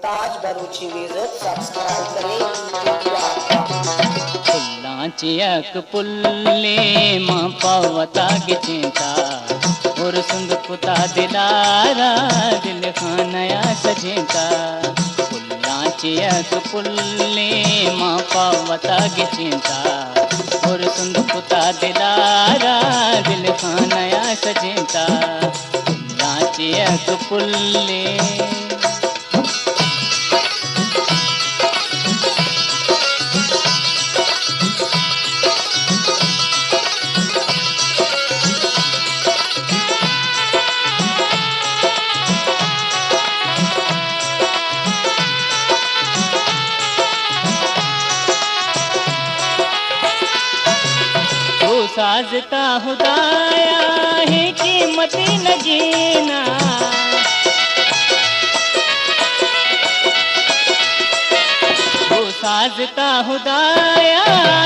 ताज बरूची music subscribe करें। पुल्लांचियक पुल्ले मां पावता गिचिंता और सुंदकुता दिलारा दिल खानया सजिंता। पुल्लांचियक पुल्ले मां पावता गिचिंता और सुंदकुता दिलारा दिल खानया सजिंता। पुल्लांचियक पुल्ले साजता खुदाया है कीमत न जीना। वो साजता खुदाया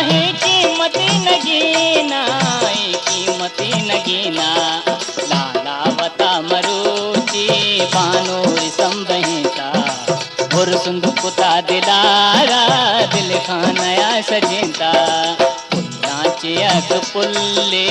है कीमत न जीना, कीमत न गीना। लालावता मरूची बानोर संबहिता और सुंदकुता दिलारा दिल खानया सजिंता। चियक पुल्ले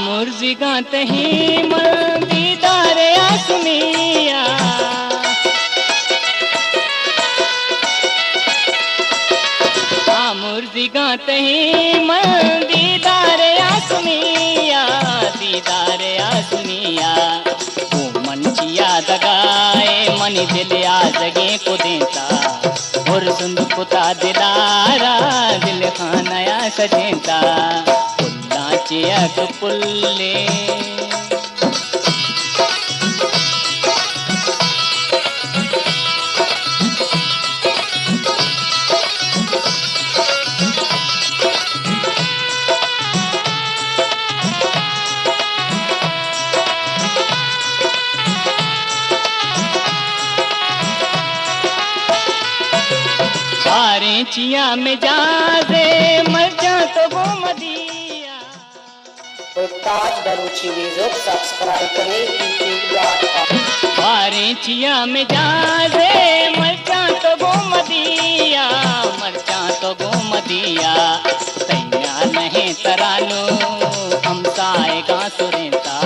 मुर्जी गाते ही दीदार आसमिया। मुर्जी गाते ही दीदार आसमिया, दीदार आसमिया। वो मन किया दगाए मन दिल आ जगे को देता और सुंदकुता दिलारा दिल खानया सजेता। चियक पुल्ले सारे चिया में जादे मर जा तो वो मदिया। ताज बरूची म्यूजिक सब्सक्राइब करें। सारे चिया में जादे मर जा तो वो मदिया, मर जा तो वो मदिया। तैया नहीं तरानो हम साएगा सुरेता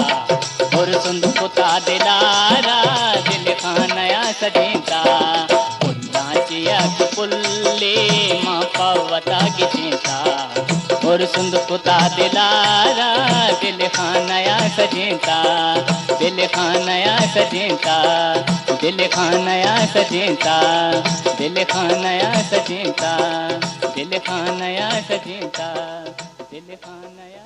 और सुंदकुता दिलारा दिल खानया सजेता। चियक पुल्ले मां पावता गिचिंता और सुंदकुता दिलारा दिल खानया सजेता। दिल खानया सजेता, दिल खानया सजेता, दिल खानया सजेता, दिल खानया सजेता, दिल खानया